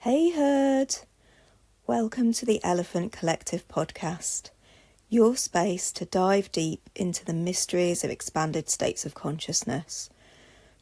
Hey Herd! Welcome to the Elephant Collective podcast, your space to dive deep into the mysteries of expanded states of consciousness.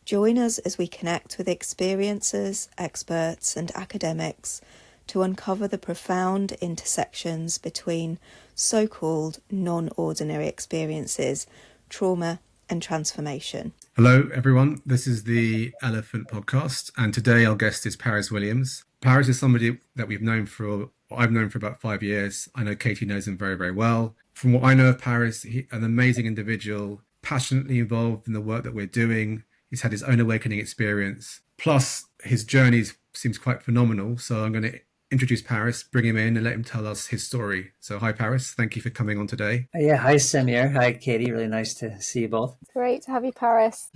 Join us as we connect with experiencers, experts and academics to uncover the profound intersections between so-called non-ordinary experiences, trauma and transformation. Hello everyone, this is the Elephant Podcast and today our guest is Paris Williams. Paris is somebody that I've known for about 5 years. I know Katie knows him very, very well. From what I know of Paris, he's an amazing individual, passionately involved in the work that we're doing. He's had his own awakening experience. Plus, his journey seems quite phenomenal. So I'm going to introduce Paris, bring him in and let him tell us his story. So hi, Paris. Thank you for coming on today. Yeah, hi, Samir. Hi, Katie. Really nice to see you both. It's great to have you, Paris.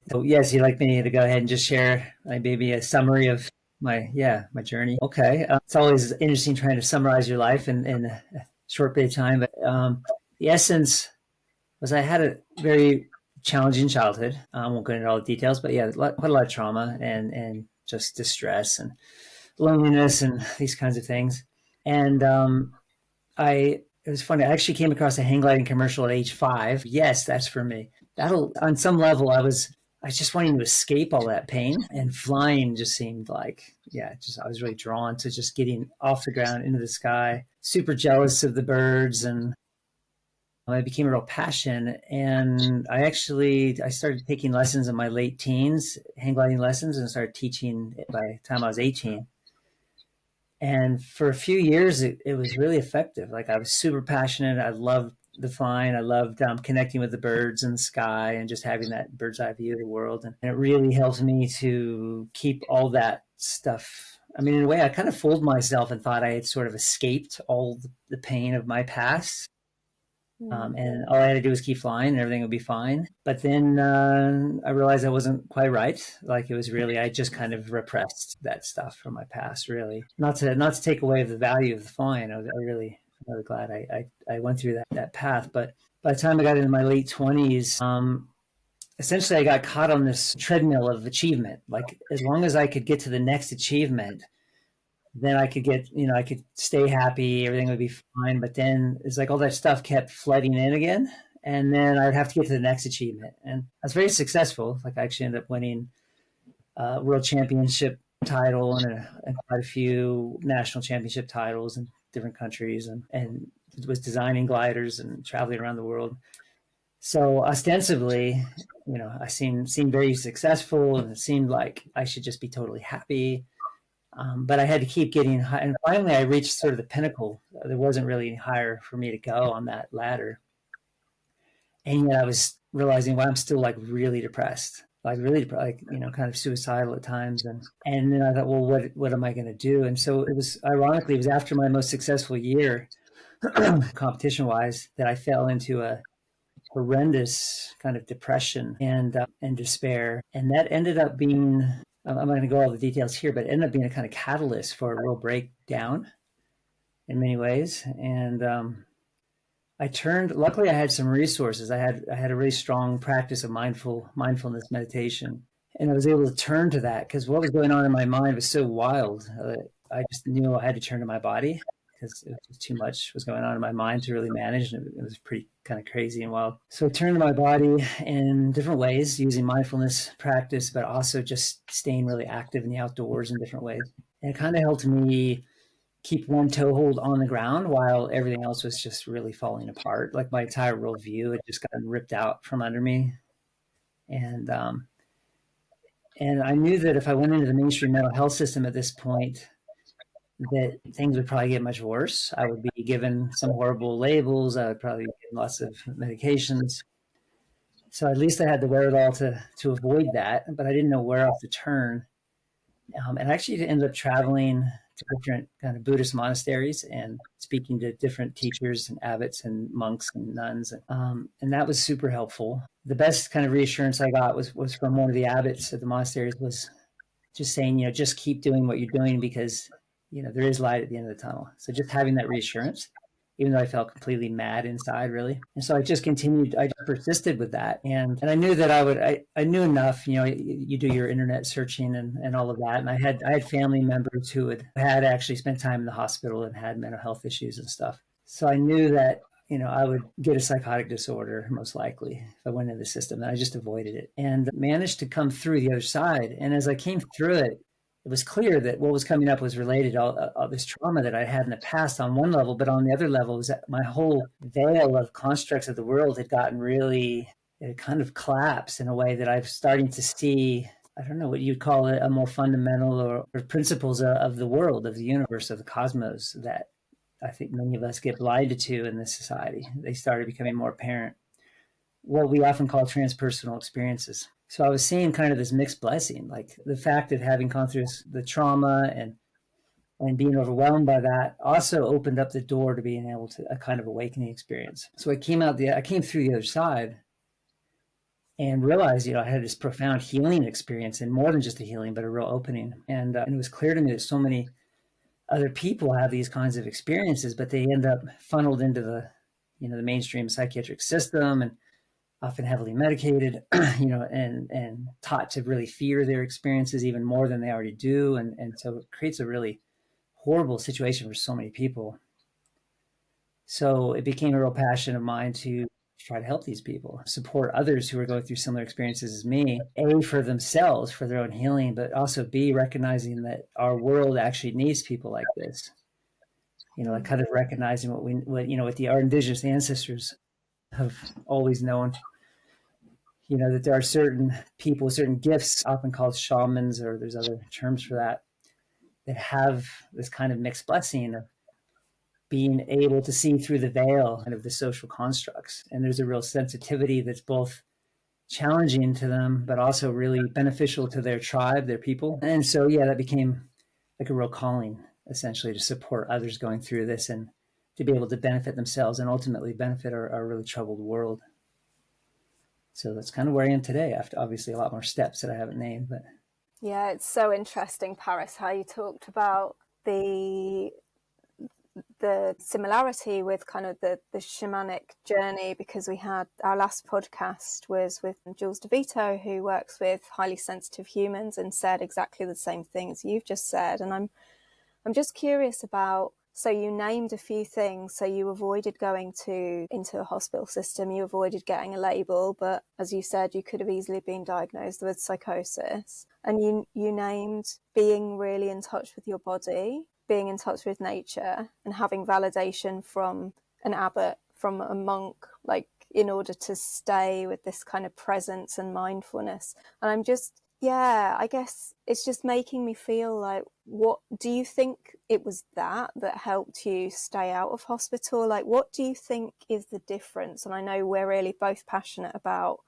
So yes, you'd like me to go ahead and just share maybe a summary of my journey. Okay. It's always interesting trying to summarize your life in a short period of time. But the essence was I had a very challenging childhood. I won't go into all the details, but yeah, quite a lot of trauma and just distress and loneliness and these kinds of things. And it was funny. I actually came across a hang gliding commercial at age 5. Yes, that's for me. On some level, I was just wanting to escape all that pain, and flying just seemed like, I was really drawn to just getting off the ground into the sky, super jealous of the birds. And I became a real passion. And I started taking lessons in my late teens, hang gliding lessons, and started teaching by the time I was 18. And for a few years, it was really effective. Like, I was super passionate. I loved the flying. I loved connecting with the birds in the sky and just having that bird's eye view of the world. And it really helped me to keep all that stuff. I mean, in a way, I kind of fooled myself and thought I had sort of escaped all the pain of my past. And all I had to do was keep flying and everything would be fine. But then I realized I wasn't quite right. Like, it was really, I just kind of repressed that stuff from my past, really. Not to take away the value of the flying. I'm really glad I went through that path. But by the time I got into my late 20s, essentially I got caught on this treadmill of achievement. Like, as long as I could get to the next achievement, then I could I could stay happy, everything would be fine. But then it's like all that stuff kept flooding in again. And then I'd have to get to the next achievement. And I was very successful. Like, I actually ended up winning a world championship title and quite a few national championship titles in different countries, and was designing gliders and traveling around the world. So ostensibly, I seemed very successful, and it seemed like I should just be totally happy. But I had to keep getting high. And finally, I reached sort of the pinnacle. There wasn't really any higher for me to go on that ladder. And yet I was realizing, I'm still like really depressed, kind of suicidal at times. And then I thought, well, what am I going to do? And so it was after my most successful year, competition wise, that I fell into a horrendous kind of depression and despair. And that ended up being, I'm not going to go all the details here, but it ended up being a kind of catalyst for a real breakdown in many ways. And luckily I had some resources. I had a really strong practice of mindfulness meditation. And I was able to turn to that because what was going on in my mind was so wild. I just knew I had to turn to my body because it was too much was going on in my mind to really manage. And it was pretty kind of crazy and wild. So I turned to my body in different ways, using mindfulness practice, but also just staying really active in the outdoors in different ways. And it kind of helped me keep one toehold on the ground while everything else was just really falling apart. Like, my entire worldview had just gotten ripped out from under me. And I knew that if I went into the mainstream mental health system at this point, that things would probably get much worse. I would be given some horrible labels. I would probably get lots of medications. So at least I had the wherewithal to avoid that, but I didn't know where else to turn. And I actually ended up traveling to different kind of Buddhist monasteries and speaking to different teachers and abbots and monks and nuns. And that was super helpful. The best kind of reassurance I got was from one of the abbots at the monasteries, was just saying, just keep doing what you're doing because, there is light at the end of the tunnel. So just having that reassurance even though I felt completely mad inside, really. And so I just continued, I just persisted with that. And I knew that I knew enough, you do your internet searching and all of that. And I had family members who had actually spent time in the hospital and had mental health issues and stuff. So I knew that, I would get a psychotic disorder most likely if I went into the system, and I just avoided it and managed to come through the other side. And as I came through it, it was clear that what was coming up was related to all this trauma that I had in the past on one level, but on the other level was that my whole veil of constructs of the world had gotten really, it kind of collapsed in a way that I'm starting to see, I don't know what you'd call it, a more fundamental or principles of the world, of the universe, of the cosmos that I think many of us get blinded to in this society. They started becoming more apparent. What we often call transpersonal experiences. So I was seeing kind of this mixed blessing, like the fact of having gone through the trauma and being overwhelmed by that also opened up the door to being able to a kind of awakening experience. So I came through the other side and realized, I had this profound healing experience, and more than just a healing, but a real opening. And it was clear to me that so many other people have these kinds of experiences, but they end up funneled into the mainstream psychiatric system and often heavily medicated, and taught to really fear their experiences even more than they already do. And so it creates a really horrible situation for so many people. So it became a real passion of mine to try to help these people, support others who are going through similar experiences as me, A, for themselves, for their own healing, but also B, recognizing that our world actually needs people like this. Kind of recognizing what our indigenous ancestors have always known, that there are certain people, certain gifts, often called shamans, or there's other terms for that have this kind of mixed blessing of being able to see through the veil of the social constructs. And there's a real sensitivity that's both challenging to them, but also really beneficial to their tribe, their people. And so, that became like a real calling, essentially, to support others going through this and to be able to benefit themselves and ultimately benefit our really troubled world. So that's kind of where I am today, after obviously a lot more steps that I haven't named. But yeah, it's so interesting, Paris, how you talked about the similarity with kind of the shamanic journey, because we had our last podcast was with Jules DeVito, who works with highly sensitive humans, and said exactly the same thing as you've just said. And I'm just curious about, so you named a few things. So you avoided going into a hospital system, you avoided getting a label, but as you said, you could have easily been diagnosed with psychosis. And you named being really in touch with your body, being in touch with nature, and having validation from an abbot, from a monk, like in order to stay with this kind of presence and mindfulness. And I'm just, I guess it's just making me feel like, what do you think it was that helped you stay out of hospital? Like, what do you think is the difference? And I know we're really both passionate about,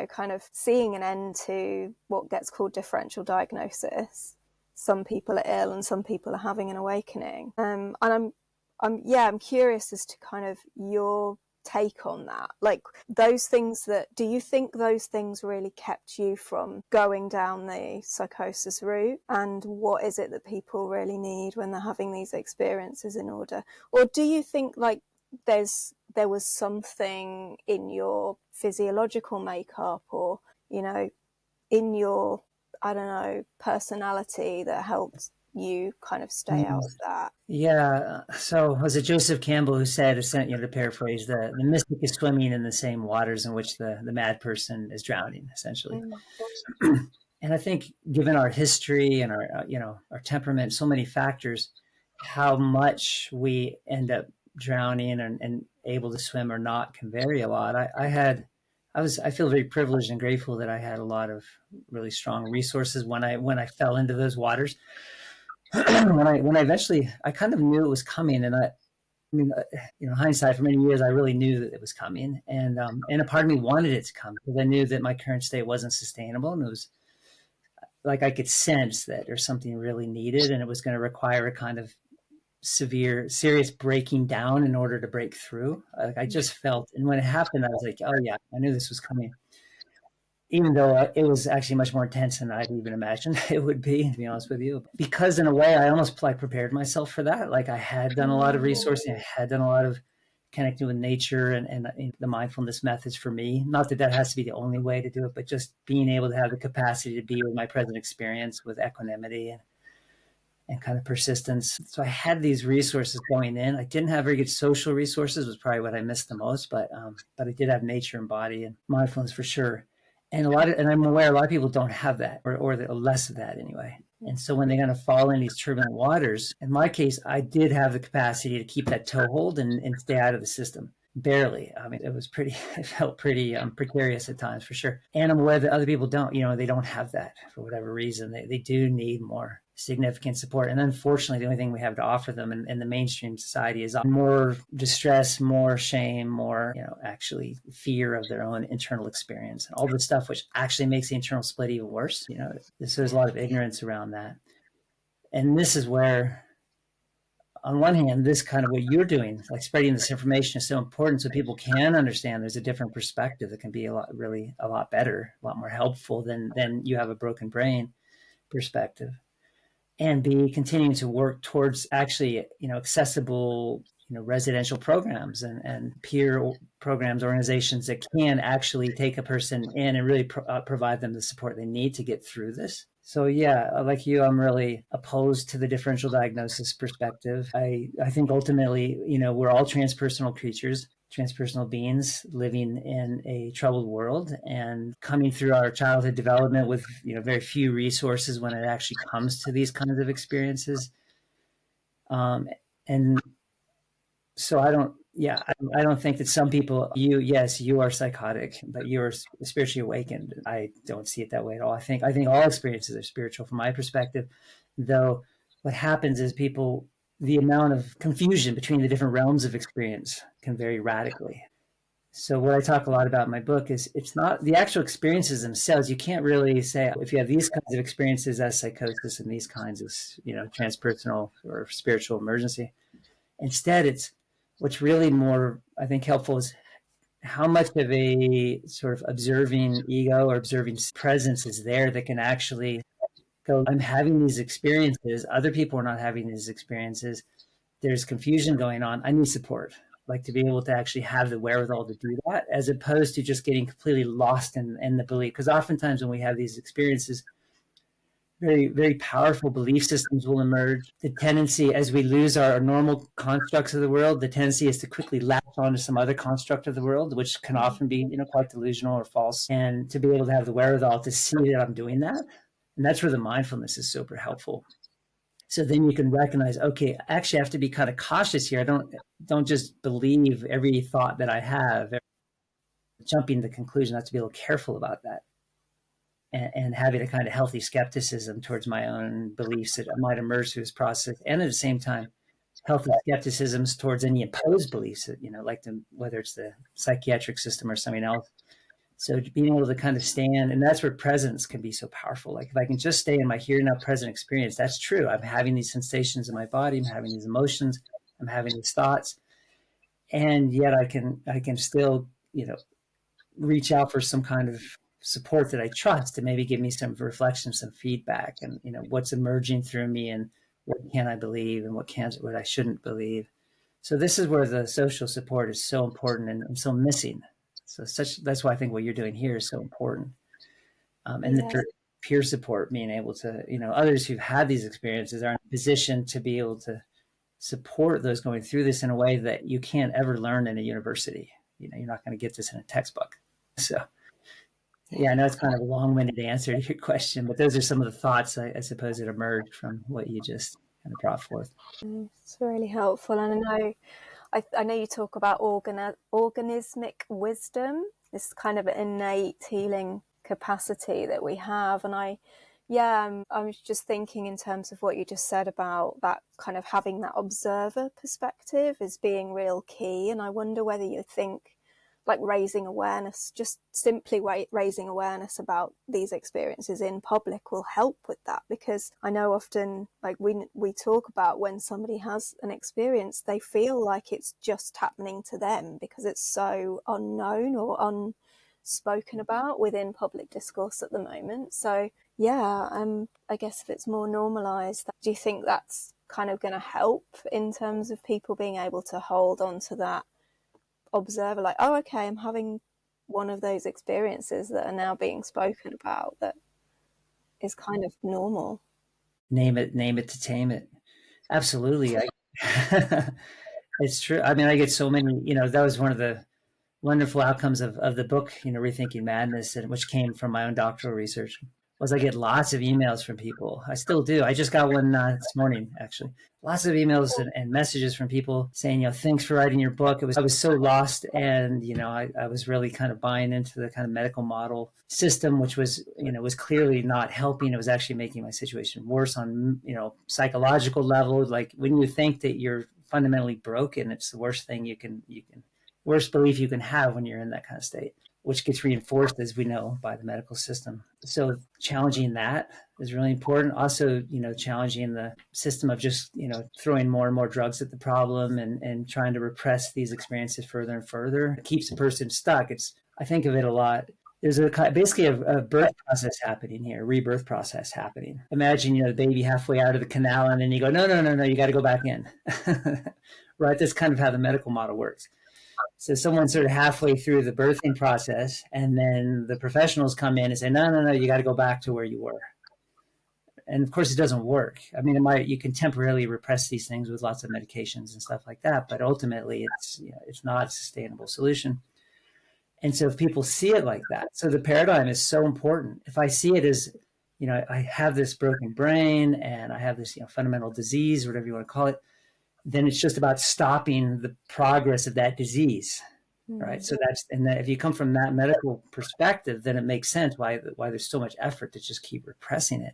kind of seeing an end to what gets called differential diagnosis. Some people are ill and some people are having an awakening. And I'm curious as to kind of your take on that, like those things do you think those things really kept you from going down the psychosis route? And what is it that people really need when they're having these experiences in order, or do you think like there was something in your physiological makeup or in your, I don't know, personality that helped you kind of stay out of that? Yeah. So was it Joseph Campbell who said, to paraphrase, the mystic is swimming in the same waters in which the mad person is drowning, essentially. And I think given our history and our temperament, so many factors, how much we end up drowning and able to swim or not can vary a lot. I feel very privileged and grateful that I had a lot of really strong resources when I fell into those waters. when I eventually, I kind of knew it was coming, and hindsight, for many years, I really knew that it was coming, and a part of me wanted it to come because I knew that my current state wasn't sustainable, and it was like I could sense that there's something really needed, and it was going to require a kind of serious breaking down in order to break through. I just felt, and when it happened, I was like, oh yeah, I knew this was coming. Even though it was actually much more intense than I'd even imagined it would be, to be honest with you. Because in a way, I almost prepared myself for that. Like I had done a lot of resourcing, I had done a lot of connecting with nature and the mindfulness methods for me. Not that that has to be the only way to do it, but just being able to have the capacity to be with my present experience with equanimity and kind of persistence. So I had these resources going in. I didn't have very good social resources, was probably what I missed the most, but I did have nature and body and mindfulness for sure. And I'm aware a lot of people don't have that or less of that anyway. And so when they kind of fall in these turbulent waters, in my case, I did have the capacity to keep that toehold and stay out of the system. Barely. I mean, it felt pretty precarious at times for sure. And I'm aware that other people don't, they don't have that for whatever reason. They do need more significant support. And unfortunately, the only thing we have to offer them in the mainstream society is more distress, more shame, more, actually fear of their own internal experience and all this stuff, which actually makes the internal split even worse. So there's a lot of ignorance around that. And this is where, on one hand, this kind of what you're doing, like spreading this information is so important so people can understand there's a different perspective that can be a lot better, a lot more helpful than you have a broken brain perspective. And be continuing to work towards actually, accessible, residential programs and peer programs, organizations that can actually take a person in and really provide them the support they need to get through this. So yeah, like you, I'm really opposed to the differential diagnosis perspective. I think ultimately, we're all transpersonal creatures, transpersonal beings living in a troubled world and coming through our childhood development with, very few resources when it actually comes to these kinds of experiences. And so I don't think that some people, you are psychotic, but you're spiritually awakened. I don't see it that way at all. I think all experiences are spiritual from my perspective, though what happens is the amount of confusion between the different realms of experience can vary radically. So what I talk a lot about in my book is it's not the actual experiences themselves. You can't really say if you have these kinds of experiences as psychosis and these kinds of, transpersonal or spiritual emergency. Instead, it's what's really more, I think, helpful is how much of a sort of observing ego or observing presence is there that can actually go, I'm having these experiences. Other people are not having these experiences. There's confusion going on. I need support, like to be able to actually have the wherewithal to do that, as opposed to just getting completely lost in the belief. Because oftentimes when we have these experiences, very, very powerful belief systems will emerge. The tendency, as we lose our normal constructs of the world, the tendency is to quickly latch onto some other construct of the world, which can often be, quite delusional or false. And to be able to have the wherewithal to see that I'm doing that. And that's where the mindfulness is super helpful. So then you can recognize, okay, actually I have to be kind of cautious here. I don't just believe every thought that I have, jumping to conclusion. I have to be a little careful about that. And having a kind of healthy skepticism towards my own beliefs that might emerge through this process. And at the same time, healthy skepticisms towards any imposed beliefs that, like whether it's the psychiatric system or something else. So being able to kind of stand, and that's where presence can be so powerful. Like if I can just stay in my here now present experience, that's true. I'm having these sensations in my body. I'm having these emotions. I'm having these thoughts. And yet I can still, reach out for some kind of support that I trust to maybe give me some reflection, some feedback, and what's emerging through me, and what can I believe, and what I shouldn't believe. So this is where the social support is so important and so missing. So that's why I think what you're doing here is so important. And the peer support, being able to, others who've had these experiences are in a position to be able to support those going through this in a way that you can't ever learn in a university. You're not going to get this in a textbook. So. Yeah, I know it's kind of a long-winded answer to your question, but those are some of the thoughts, I suppose, that emerged from what you just kind of brought forth. It's really helpful. And I know you talk about organismic wisdom, this kind of innate healing capacity that we have. And I was just thinking in terms of what you just said about that kind of having that observer perspective as being real key. And I wonder whether you think like raising awareness, just simply raising awareness about these experiences in public will help with that. Because I know often, like we talk about when somebody has an experience, they feel like it's just happening to them because it's so unknown or unspoken about within public discourse at the moment. So I guess if it's more normalized, do you think that's kind of going to help in terms of people being able to hold on to that observer, like, oh, okay, I'm having one of those experiences that are now being spoken about that is kind of normal. Name it to tame it. Absolutely. It's true. I mean, I get so many, that was one of the wonderful outcomes of the book, Rethinking Madness, and which came from my own doctoral research, was I get lots of emails from people. I still do. I just got one this morning, actually. Lots of emails and messages from people saying, thanks for writing your book. I was so lost, and I was really kind of buying into the kind of medical model system, which was was clearly not helping. It was actually making my situation worse on psychological level. Like, when you think that you're fundamentally broken, it's the worst thing you can worst belief you can have when you're in that kind of state, which gets reinforced, as we know, by the medical system. So challenging that is really important. Also, challenging the system of just, throwing more and more drugs at the problem and trying to repress these experiences further and further. It keeps a person stuck. I think of it a lot. There's basically a birth process happening here, rebirth process happening. Imagine, the baby halfway out of the canal, and then you go, no, you got to go back in. Right? That's kind of how the medical model works. So someone's sort of halfway through the birthing process, and then the professionals come in and say, no, you got to go back to where you were. And of course, it doesn't work. I mean, you can temporarily repress these things with lots of medications and stuff like that, but ultimately, it's not a sustainable solution. And so if people see it like that, so the paradigm is so important. If I see it as, I have this broken brain and I have this, fundamental disease, whatever you want to call it, then it's just about stopping the progress of that disease, right? So if you come from that medical perspective, then it makes sense why there's so much effort to just keep repressing it.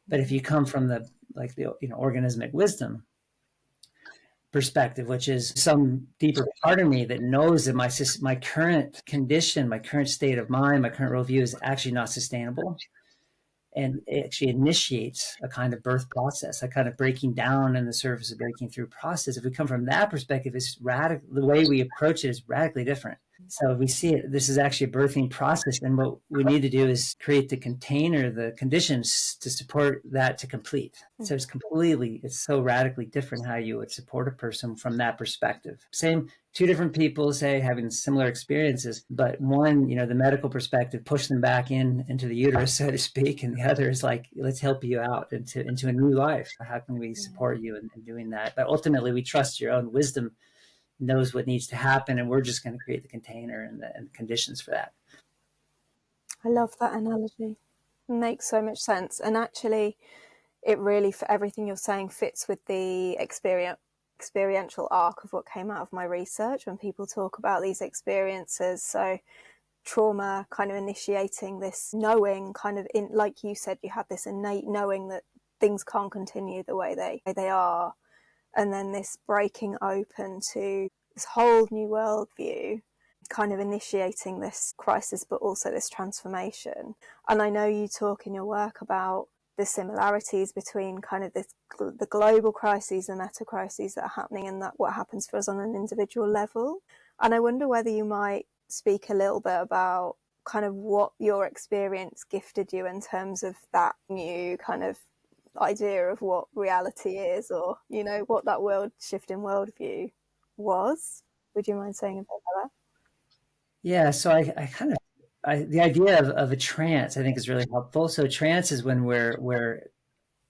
But if you come from the organismic wisdom perspective, which is some deeper part of me that knows that my current condition, my current state of mind, my current worldview is actually not sustainable, and it actually initiates a kind of birth process, a kind of breaking down in the surface of breaking through process. If we come from that perspective, the way we approach it is radically different. So we see it, this is actually a birthing process, and what we need to do is create the container, the conditions to support that to complete. So it's so radically different how you would support a person from that perspective. Same, two different people, say, having similar experiences, but one, the medical perspective pushed them back into the uterus, so to speak, and the other is like, let's help you out into a new life. How can we support you in doing that? But ultimately, we trust your own wisdom knows what needs to happen, and we're just going to create the container and the conditions for that. I love that analogy. It makes so much sense. And actually, it really, for everything you're saying, fits with the experiential arc of what came out of my research when people talk about these experiences. So trauma kind of initiating this knowing, kind of, like you said, you had this innate knowing that things can't continue the way they are. And then this breaking open to this whole new worldview, kind of initiating this crisis, but also this transformation. And I know you talk in your work about the similarities between kind of the global crises, the meta crises that are happening, and that what happens for us on an individual level. And I wonder whether you might speak a little bit about kind of what your experience gifted you in terms of that new kind of idea of what reality is, or what that world shift in worldview was. Would you mind saying a bit about that? Yeah, so the idea of a trance, I think, is really helpful. So trance is when we're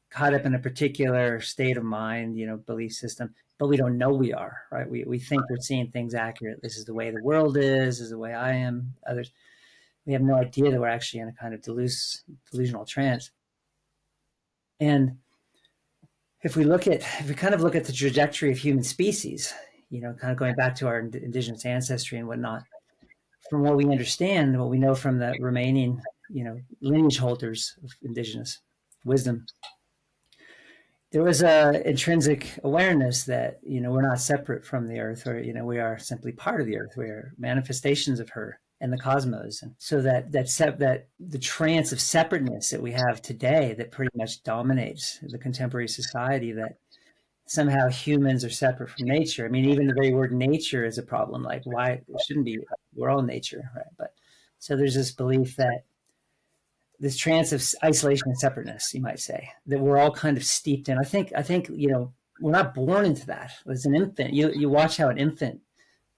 caught up in a particular state of mind, belief system, but we don't know we are, right? We think we're seeing things accurate. This is the way the world is the way I am, others. We have no idea that we're actually in a kind of delusional trance. And if we kind of look at the trajectory of human species, kind of going back to our indigenous ancestry and whatnot, from what we understand, what we know from the remaining, lineage holders of indigenous wisdom, there was a intrinsic awareness that, we're not separate from the earth, or, we are simply part of the earth. We are manifestations of her and the cosmos. And so that the trance of separateness that we have today that pretty much dominates the contemporary society, that somehow humans are separate from nature. I mean, even the very word nature is a problem. Like, why it shouldn't be, we're all nature, right? But so there's this belief that this trance of isolation and separateness, you might say, that we're all kind of steeped in. I think, we're not born into that. As an infant, you watch how an infant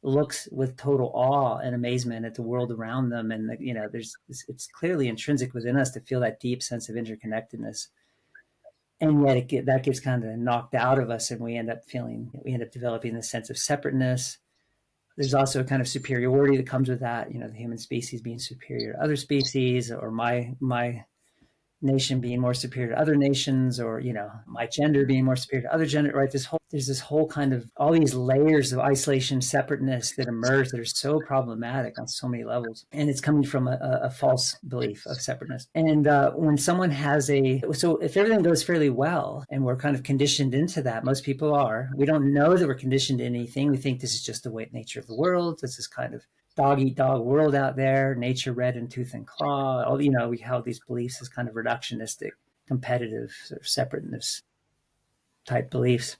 looks with total awe and amazement at the world around them. And, it's clearly intrinsic within us to feel that deep sense of interconnectedness. And yet that gets kind of knocked out of us, and we end up developing this sense of separateness. There's also a kind of superiority that comes with that, the human species being superior to other species, or my nation being more superior to other nations, or my gender being more superior to other gender, right? There's this whole kind of all these layers of isolation, separateness that emerge that are so problematic on so many levels, and it's coming from a false belief of separateness. And when someone so if everything goes fairly well and we're kind of conditioned into that, most people are, we don't know that we're conditioned to anything. We think this is just the nature of the world. This is kind of dog eat dog world out there, nature red in tooth and claw. We held these beliefs as kind of reductionistic, competitive, sort of separateness type beliefs.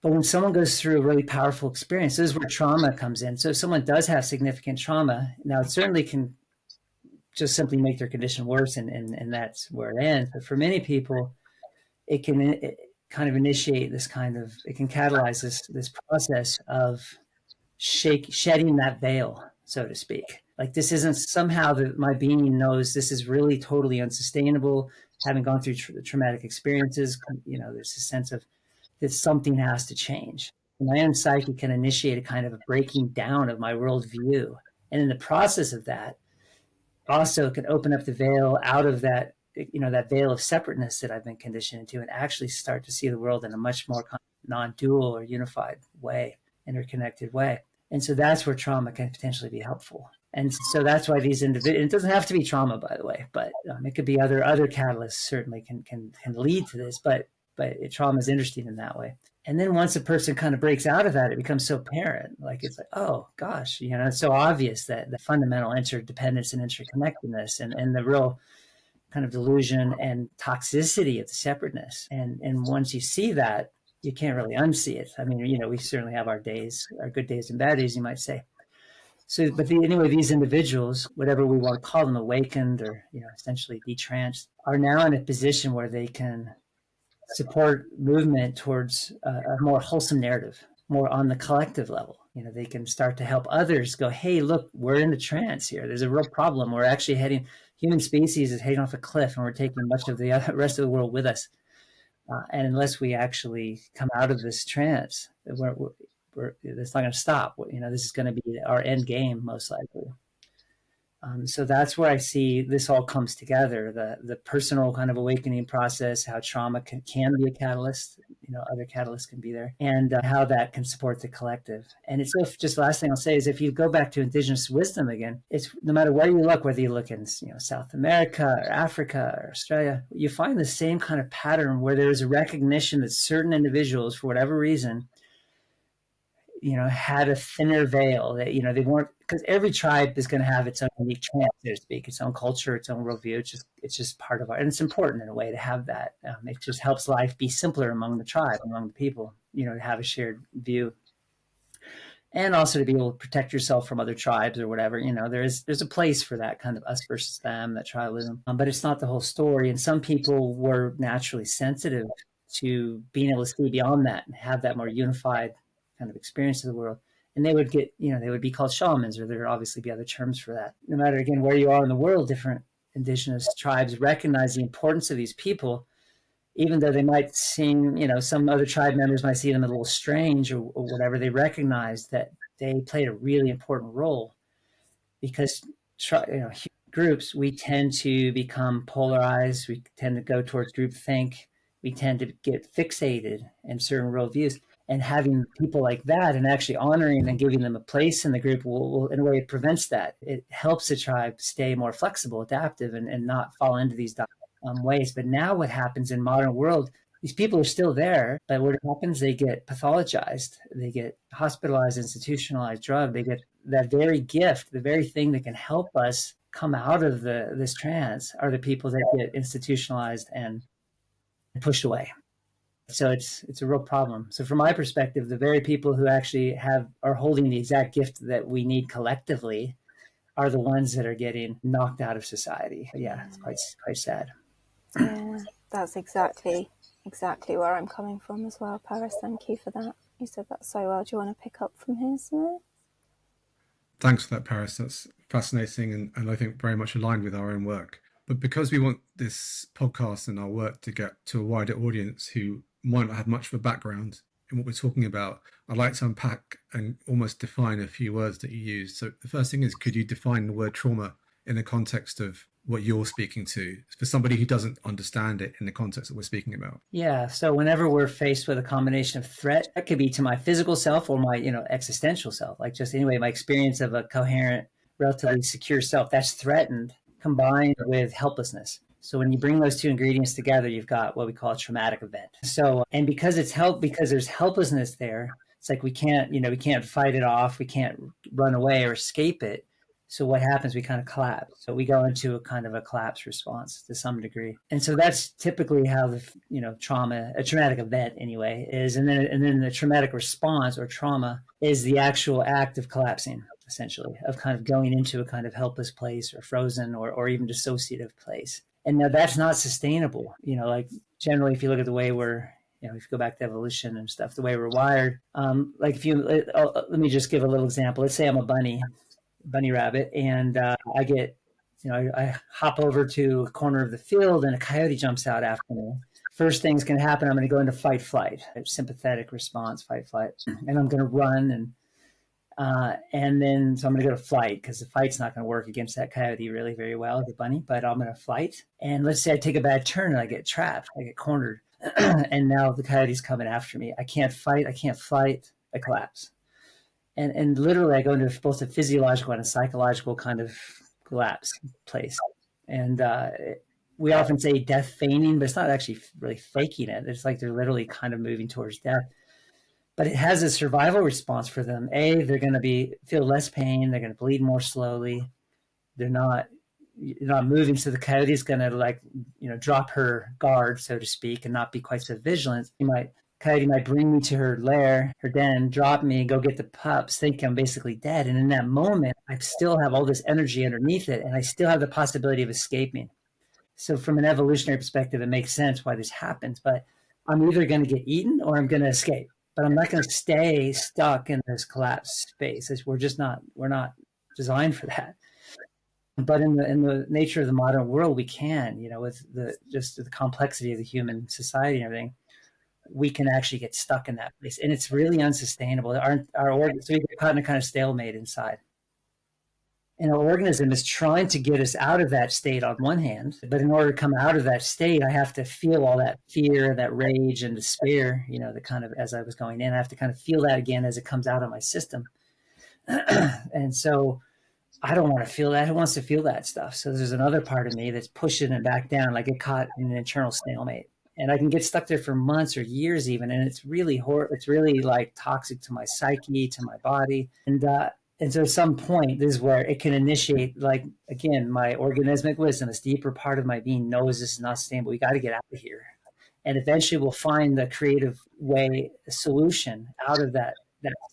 But when someone goes through a really powerful experience, this is where trauma comes in. So if someone does have significant trauma, now it certainly can just simply make their condition worse, and that's where it ends. But for many people, it can kind of initiate this it can catalyze this process of shedding that veil, so to speak. Like, this isn't somehow that my being knows this is really totally unsustainable. Having gone through traumatic experiences, there's a sense of that something has to change. My own psyche can initiate a kind of a breaking down of my worldview. And in the process of that, also can open up the veil out of that, that veil of separateness that I've been conditioned into, and actually start to see the world in a much more non-dual or unified way, interconnected way. And so that's where trauma can potentially be helpful. And so that's why these individuals, it doesn't have to be trauma, by the way, but it could be other catalysts certainly can lead to this, but trauma is interesting in that way. And then once a person kind of breaks out of that, it becomes so apparent. Like, it's like, oh gosh, it's so obvious that the fundamental interdependence and interconnectedness and the real kind of delusion and toxicity of the separateness. And once you see that, you can't really unsee it. I mean, we certainly have our days, our good days and bad days, you might say. So, but anyway, these individuals, whatever we want to call them, awakened or, essentially detranced, are now in a position where they can support movement towards a more wholesome narrative, more on the collective level. They can start to help others go, hey, look, we're in a trance here. There's a real problem. We're actually human species is heading off a cliff, and we're taking much of the rest of the world with us. And unless we actually come out of this trance, it's not going to stop. This is going to be our end game, most likely. So that's where I see this all comes together, the personal kind of awakening process, how trauma can be a catalyst, other catalysts can be there, and how that can support the collective. And it's just the last thing I'll say is, if you go back to indigenous wisdom again, it's no matter where you look, whether you look in South America or Africa or Australia, you find the same kind of pattern where there's a recognition that certain individuals, for whatever reason, had a thinner veil, that, they weren't, because every tribe is going to have its own unique trance, so to speak, its own culture, its own worldview. It's just part of and it's important in a way to have that. It just helps life be simpler among the tribe, among the people, to have a shared view. And also to be able to protect yourself from other tribes or whatever, there's a place for that kind of us versus them, that tribalism, but it's not the whole story. And some people were naturally sensitive to being able to see beyond that and have that more unified kind of experience of the world. And they would get, they would be called shamans, or there would obviously be other terms for that. No matter, again, where you are in the world, different indigenous tribes recognize the importance of these people, even though they might seem, some other tribe members might see them a little strange or whatever. They recognize that they played a really important role, because groups, we tend to become polarized. We tend to go towards groupthink. We tend to get fixated in certain worldviews. And having people like that and actually honoring and giving them a place in the group will in a way, it prevents that. It helps the tribe stay more flexible, adaptive, and not fall into these ways. But now what happens in modern world, these people are still there, but what happens, they get pathologized, they get hospitalized, institutionalized, drugged, they get that very gift, the very thing that can help us come out of this trance, are the people that get institutionalized and pushed away. So it's a real problem. So from my perspective, the very people who actually are holding the exact gift that we need collectively are the ones that are getting knocked out of society. Yeah, it's quite sad. Yeah, that's exactly exactly where I'm coming from as well, Paris. Thank you for that. You said that so well. Do you want to pick up from here, Smith? Thanks for that, Paris. That's fascinating and I think very much aligned with our own work. But because we want this podcast and our work to get to a wider audience who might not have much of a background in what we're talking about, I'd like to unpack and almost define a few words that you use. So the first thing is, could you define the word trauma in the context of what you're speaking to, for somebody who doesn't understand it in the context that we're speaking about? Yeah. So whenever we're faced with a combination of threat, that could be to my physical self or my, existential self, like just anyway, my experience of a coherent, relatively secure self that's threatened, combined with helplessness. So when you bring those two ingredients together, you've got what we call a traumatic event. So, and because because there's helplessness there, it's like we can't fight it off. We can't run away or escape it. So what happens? We kind of collapse. So we go into a kind of a collapse response to some degree. And so that's typically how the, trauma, a traumatic event anyway, is. And then the traumatic response or trauma is the actual act of collapsing, essentially, of kind of going into a kind of helpless place or frozen or even dissociative place. And now that's not sustainable. Like generally, if you look at the way we're, if you go back to evolution and stuff, the way we're wired, like let me just give a little example. Let's say I'm a bunny rabbit, and I get, I hop over to a corner of the field and a coyote jumps out after me. First thing's going to happen, I'm going to go into fight flight, sympathetic response, fight flight, and I'm going to run and then so I'm going to go to flight because the fight's not going to work against that coyote really very well, the bunny, but I'm going to flight. And let's say I take a bad turn and I get trapped, I get cornered, and now the coyote's coming after me. I can't fight, I can't flight, I collapse. And literally I go into both a physiological and a psychological kind of collapse place. And we often say death feigning, but it's not actually really faking it. It's like they're literally kind of moving towards death. But it has a survival response for them. They're going to feel less pain. They're going to bleed more slowly. You're not moving. So the coyote is going to drop her guard, so to speak, and not be quite so vigilant. Coyote might bring me to her lair, her den, drop me, go get the pups, think I'm basically dead. And in that moment, I still have all this energy underneath it, and I still have the possibility of escaping. So from an evolutionary perspective, it makes sense why this happens. But I'm either going to get eaten or I'm going to escape. But I'm not going to stay stuck in this collapsed space. We're not designed for that. But in the nature of the modern world, we can, with the complexity of the human society and everything, we can actually get stuck in that place, and it's really unsustainable. Our organs, so we get caught in a kind of stalemate inside, and our organism is trying to get us out of that state on one hand, but in order to come out of that state, I have to feel all that fear, that rage and despair, the kind of, as I was going in, I have to kind of feel that again as it comes out of my system. And so I don't want to feel that. Who wants to feel that stuff? So there's another part of me that's pushing it back down, like get caught in an internal stalemate. And I can get stuck there for months or years even. And it's really it's really like toxic to my psyche, to my body. And so at some point, this is where it can initiate, like, again, my organismic wisdom, this deeper part of my being knows this is not sustainable. We got to get out of here. And eventually we'll find the creative way, a solution out of that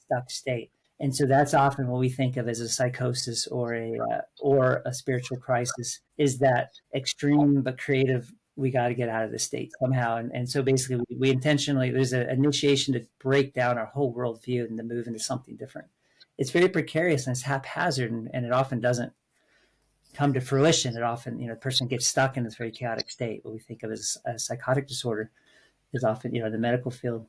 stuck state. And so that's often what we think of as a psychosis or a spiritual crisis, is that extreme but creative, we got to get out of this state somehow. And so basically we intentionally, there's an initiation to break down our whole worldview and to move into something different. It's very precarious and it's haphazard, and it often doesn't come to fruition. It often, the person gets stuck in this very chaotic state. What we think of as a psychotic disorder is often, the medical field.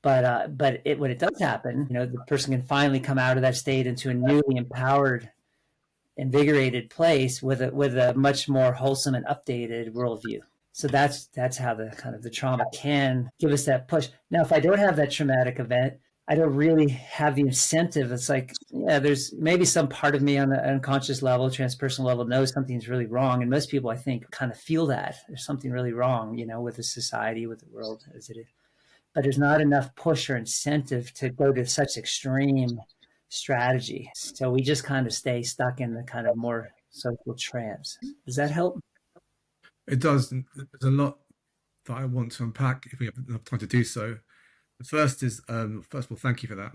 But when it does happen, the person can finally come out of that state into a newly empowered, invigorated place with a much more wholesome and updated worldview. So that's how the kind of the trauma can give us that push. Now, if I don't have that traumatic event, I don't really have the incentive. It's like, there's maybe some part of me on the unconscious level, transpersonal level, knows something's really wrong. And most people, I think, kind of feel that there's something really wrong, with the society, with the world as it is. But there's not enough push or incentive to go to such extreme strategy. So we just kind of stay stuck in the kind of more social trance. Does that help? It does. There's a lot that I want to unpack if we have enough time to do so. The first is, first of all, thank you for that.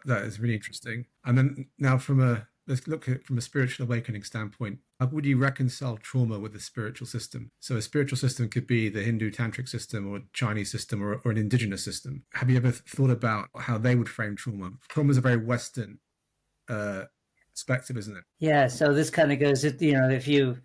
That is really interesting. And then now from a let's look at it from a spiritual awakening standpoint. How would you reconcile trauma with the spiritual system? So a spiritual system could be the Hindu tantric system or Chinese system or an indigenous system. Have you ever thought about how they would frame trauma? Trauma is a very Western perspective, isn't it? Yeah. So this kind of goes, if you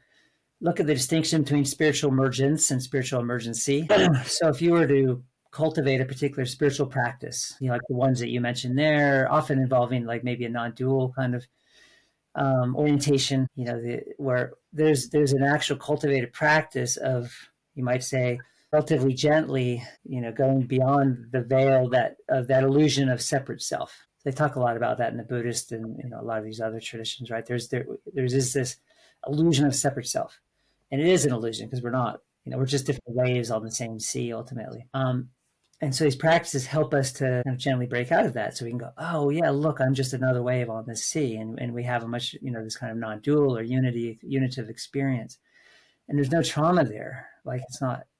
look at the distinction between spiritual emergence and spiritual emergency. So if you were to cultivate a particular spiritual practice, like the ones that you mentioned there, often involving like maybe a non-dual kind of orientation, where there's an actual cultivated practice of, you might say, relatively gently, going beyond the veil of that illusion of separate self. They talk a lot about that in the Buddhist and a lot of these other traditions, right? There's this illusion of separate self, and it is an illusion because we're not, we're just different waves on the same sea ultimately. And so these practices help us to kind of gently break out of that. So we can go, oh yeah, look, I'm just another wave on this sea. And we have a much, this kind of non-dual or unitive experience. And there's no trauma there. Like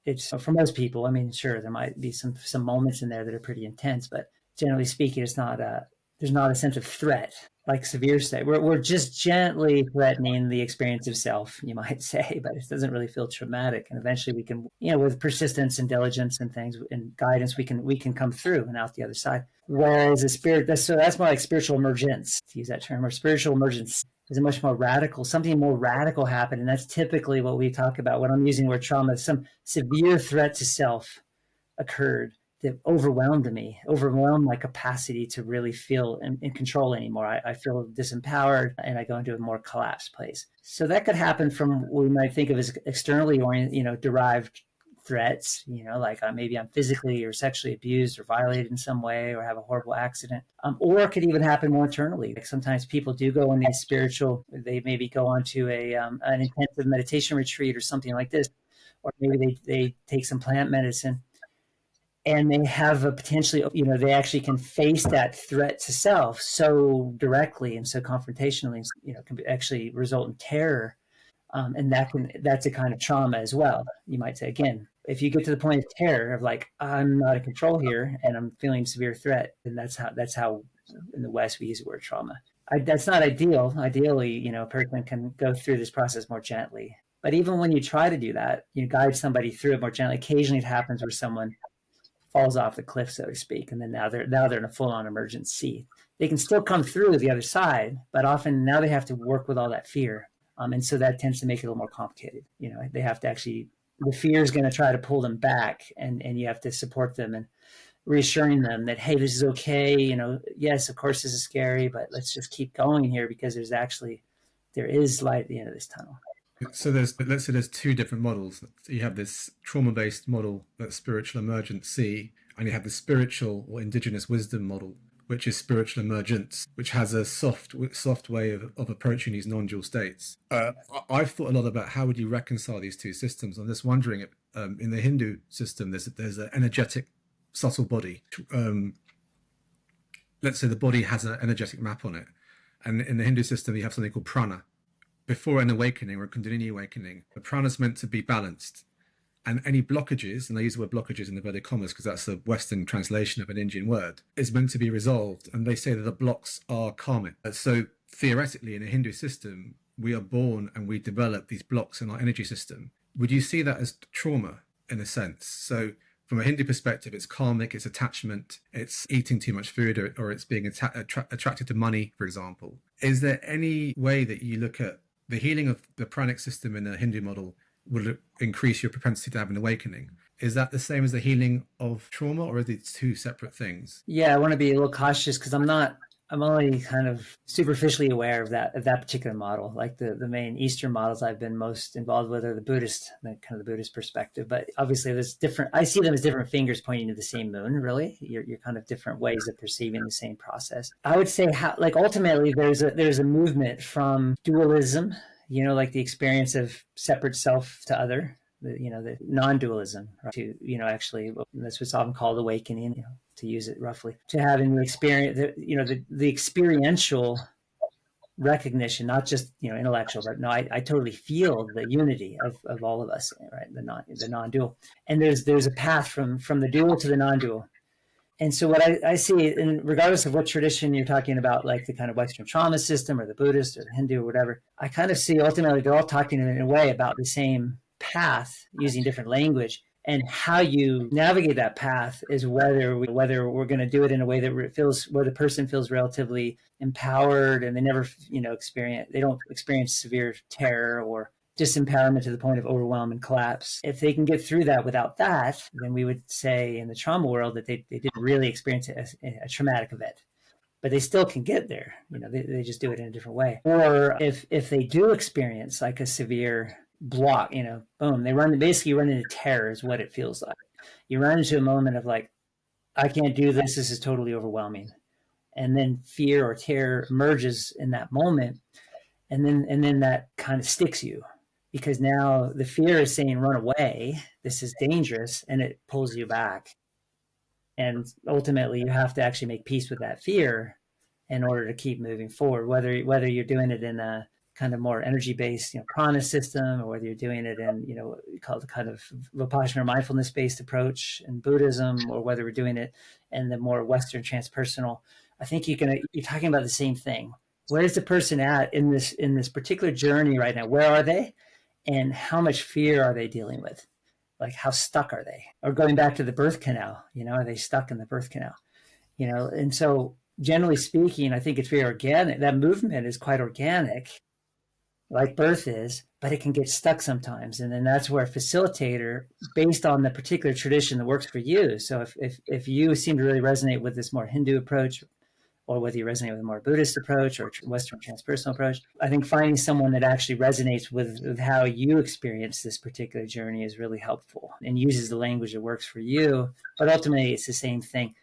it's for most people, I mean, sure, there might be some moments in there that are pretty intense, but generally speaking, there's not a sense of threat, like severe state. We're just gently threatening the experience of self, you might say, but it doesn't really feel traumatic. And eventually we can, with persistence and diligence and things and guidance, we can come through and out the other side. Whereas that's more like spiritual emergence, to use that term, or spiritual emergence is a much more radical, something more radical happened. And that's typically what we talk about when I'm using the word trauma. Some severe threat to self occurred that overwhelmed my capacity to really feel in control anymore. I feel disempowered and I go into a more collapsed place. So that could happen from what we might think of as externally oriented, derived threats, like maybe I'm physically or sexually abused or violated in some way or have a horrible accident. Or it could even happen more internally. Like sometimes people do go on these they maybe go onto an intensive meditation retreat or something like this, or maybe they take some plant medicine. And they have a potentially, they actually can face that threat to self so directly and so confrontationally, can actually result in terror. And that's a kind of trauma as well. You might say, again, if you get to the point of terror of like, I'm not in control here and I'm feeling severe threat, then that's how in the West we use the word trauma. That's not ideal. Ideally, a person can go through this process more gently. But even when you try to do that, you guide somebody through it more gently. Occasionally it happens where someone falls off the cliff, so to speak, and then now they're in a full-on emergency. They can still come through the other side, but often now they have to work with all that fear, and so that tends to make it a little more complicated. They have to actually, the fear is going to try to pull them back, and you have to support them and reassuring them that, hey, this is okay. Yes, of course this is scary, but let's just keep going here because there is light at the end of this tunnel. So let's say there's two different models. You have this trauma-based model, that's spiritual emergency, and you have the spiritual or indigenous wisdom model, which is spiritual emergence, which has a soft way of approaching these non-dual states. I've thought a lot about how would you reconcile these two systems. I'm just wondering, in the Hindu system, there's an energetic, subtle body. Let's say the body has an energetic map on it. And in the Hindu system, you have something called prana. Before an awakening or a Kundalini awakening, the prana is meant to be balanced. And any blockages, and I use the word blockages in inverted commas because that's a Western translation of an Indian word, is meant to be resolved. And they say that the blocks are karmic. So theoretically, in a Hindu system, we are born and we develop these blocks in our energy system. Would you see that as trauma in a sense? So from a Hindu perspective, it's karmic, it's attachment, it's eating too much food, or it's being attracted to money, for example. Is there any way that you look at the healing of the pranic system in a Hindu model will increase your propensity to have an awakening? Is that the same as the healing of trauma, or are these two separate things? Yeah, I want to be a little cautious because I'm only kind of superficially aware of that particular model. Like the main Eastern models I've been most involved with are the Buddhist perspective. But obviously there's different, I see them as different fingers pointing to the same moon, really. You're kind of different ways of perceiving the same process. I would say ultimately there's a movement from dualism, like the experience of separate self to other, the non-dualism, right? To, actually, that's what's often called awakening, to use it roughly, to having the experience, the experiential recognition, not just, intellectual, but no, I totally feel the unity of all of us, right? The non-dual. And there's a path from the dual to the non-dual. And so what I see, and regardless of what tradition you're talking about, like the kind of Western trauma system or the Buddhist or the Hindu or whatever, I kind of see ultimately they're all talking in a way about the same path using different language. And how you navigate that path is whether we're going to do it in a way that where the person feels relatively empowered and they never, they don't experience severe terror or disempowerment to the point of overwhelm and collapse. If they can get through that without that, then we would say in the trauma world that they didn't really experience a traumatic event. But they still can get there. They just do it in a different way. Or if they do experience like a severe block, boom, they basically run into terror is what it feels like. You run into a moment of like, I can't do this. This is totally overwhelming. And then fear or terror emerges in that moment. And then that kind of sticks you, because now the fear is saying, run away. This is dangerous. And it pulls you back. And ultimately you have to actually make peace with that fear in order to keep moving forward, whether you're doing it in a kind of more energy-based, prana system, or whether you're doing it in, what we call the kind of Vipassana or mindfulness-based approach in Buddhism, or whether we're doing it in the more Western transpersonal. I think you're talking about the same thing. Where is the person at in this particular journey right now? Where are they? And how much fear are they dealing with? Like, how stuck are they? Or going back to the birth canal, are they stuck in the birth canal? And so generally speaking, I think it's very organic. That movement is quite organic, like birth is, but it can get stuck sometimes. And then that's where a facilitator, based on the particular tradition that works for you. So if you seem to really resonate with this more Hindu approach, or whether you resonate with a more Buddhist approach or Western transpersonal approach, I think finding someone that actually resonates with how you experience this particular journey is really helpful and uses the language that works for you. But ultimately, it's the same thing.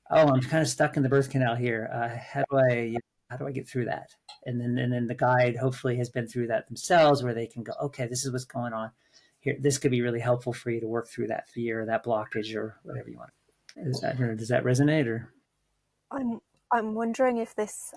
Oh, I'm kind of stuck in the birth canal here. How do I get through that? And then the guide hopefully has been through that themselves, where they can go, okay, this is what's going on here. This could be really helpful for you to work through that fear, or that blockage, or whatever you want. Does that resonate? Or I'm wondering if this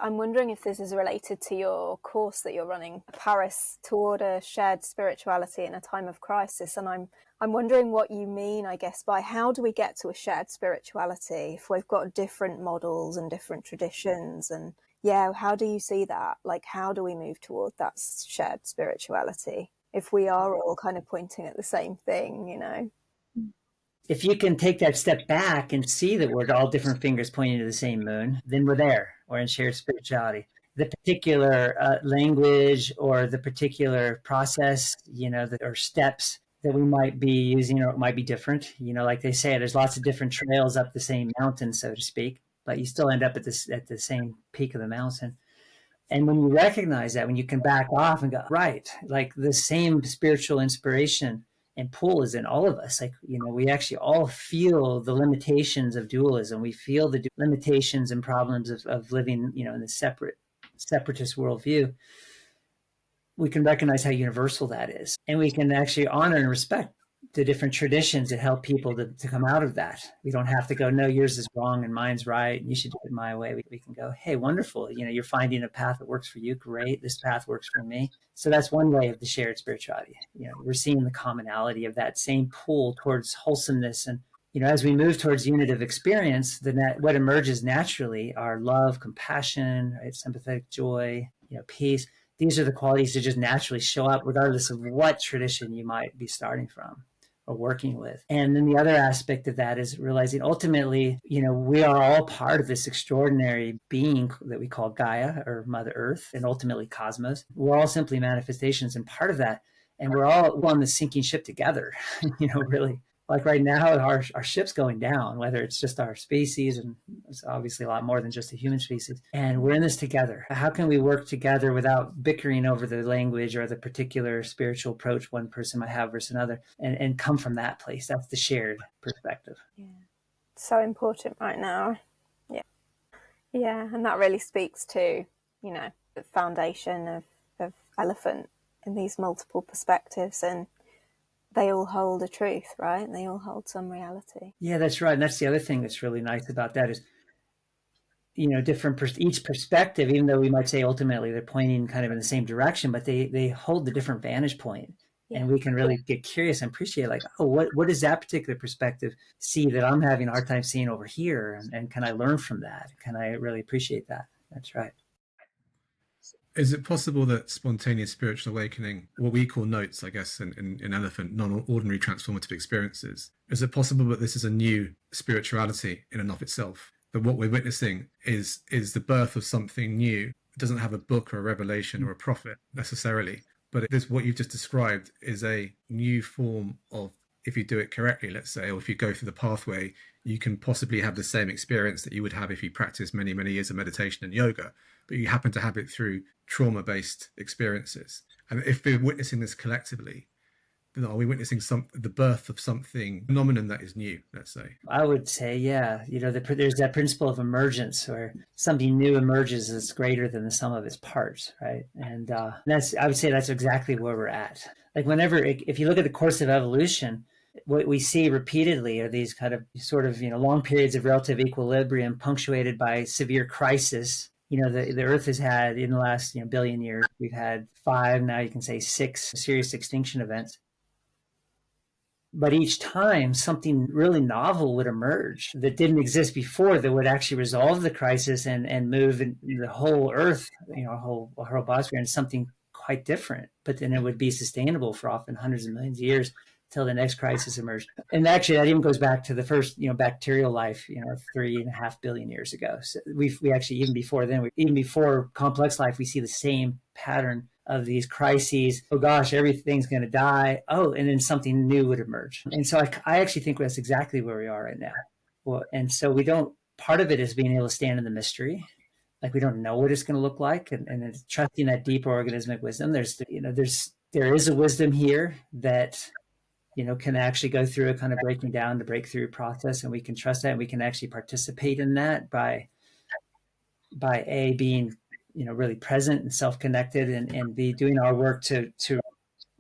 is related to your course that you're running, Paris Toward a Shared Spirituality in a Time of Crisis. And I'm wondering what you mean, I guess, by how do we get to a shared spirituality if we've got different models and different traditions? And how do you see that? Like, how do we move toward that shared spirituality if we are all kind of pointing at the same thing, If you can take that step back and see that we're all different fingers pointing to the same moon, then we're there. We're in shared spirituality. The particular language or the particular process, or steps that we might be using, or it might be different. Like they say, there's lots of different trails up the same mountain, so to speak, but you still end up at the same peak of the mountain. And when you recognize that, when you can back off and go, right, like the same spiritual inspiration and pull is in all of us. Like, we actually all feel the limitations of dualism. We feel the limitations and problems of living, in the separatist worldview. We can recognize how universal that is. And we can actually honor and respect the different traditions that help people to come out of that. We don't have to go, no, yours is wrong and mine's right, and you should do it my way. We can go, hey, wonderful. You're finding a path that works for you. Great. This path works for me. So that's one way of the shared spirituality. We're seeing the commonality of that same pull towards wholesomeness. And, as we move towards unitive experience, then what emerges naturally are love, compassion, right? Sympathetic joy, peace. These are the qualities that just naturally show up regardless of what tradition you might be starting from or working with. And then the other aspect of that is realizing ultimately, we are all part of this extraordinary being that we call Gaia, or Mother Earth, and ultimately cosmos. We're all simply manifestations and part of that. And we're all on the sinking ship together, really. Like right now, our ship's going down, whether it's just our species, and it's obviously a lot more than just the human species. And we're in this together. How can we work together without bickering over the language or the particular spiritual approach one person might have versus another, and come from that place? That's the shared perspective. Yeah. So important right now. Yeah. Yeah. And that really speaks to, the foundation of Elephant in these multiple perspectives. And they all hold a truth, right? They all hold some reality. Yeah, that's right. And that's the other thing that's really nice about that is, each perspective, even though we might say ultimately they're pointing kind of in the same direction, but they hold the different vantage point. And we can really get curious and appreciate, like, oh, what does that particular perspective see that I'm having a hard time seeing over here? And can I learn from that? Can I really appreciate that? That's right. Is it possible that spontaneous spiritual awakening, what we call notes, I guess, in Elephant, non-ordinary transformative experiences, is it possible that this is a new spirituality in and of itself? That what we're witnessing is the birth of something new. It doesn't have a book or a revelation or a prophet necessarily, but what you've just described is a new form of, if you do it correctly, let's say, or if you go through the pathway, you can possibly have the same experience that you would have if you practiced many, many years of meditation and yoga, but you happen to have it through trauma-based experiences. And if we're witnessing this collectively, then are we witnessing the birth of something phenomenon that is new, let's say? I would say, yeah. There's that principle of emergence, where something new emerges that's greater than the sum of its parts, right? And I would say that's exactly where we're at. Like, if you look at the course of evolution, what we see repeatedly are these kind of sort of, long periods of relative equilibrium punctuated by severe crisis. The Earth has had, in the last billion years, we've had 5, now you can say 6 serious extinction events. But each time something really novel would emerge that didn't exist before, that would actually resolve the crisis and move the whole Earth, a whole biosphere, into something quite different. But then it would be sustainable for often hundreds of millions of years till the next crisis emerged. And actually, that even goes back to the first, bacterial life, 3.5 billion years ago. So we actually, even before then, even before complex life, we see the same pattern of these crises. Oh gosh, everything's going to die. Oh, and then something new would emerge. And so I actually think that's exactly where we are right now. Well, and so part of it is being able to stand in the mystery. Like, we don't know what it's going to look like, and it's trusting that deeper organismic wisdom. There is a wisdom here that can actually go through a kind of breaking down the breakthrough process, and we can trust that, and we can actually participate in that by being really present and self-connected, and be doing our work to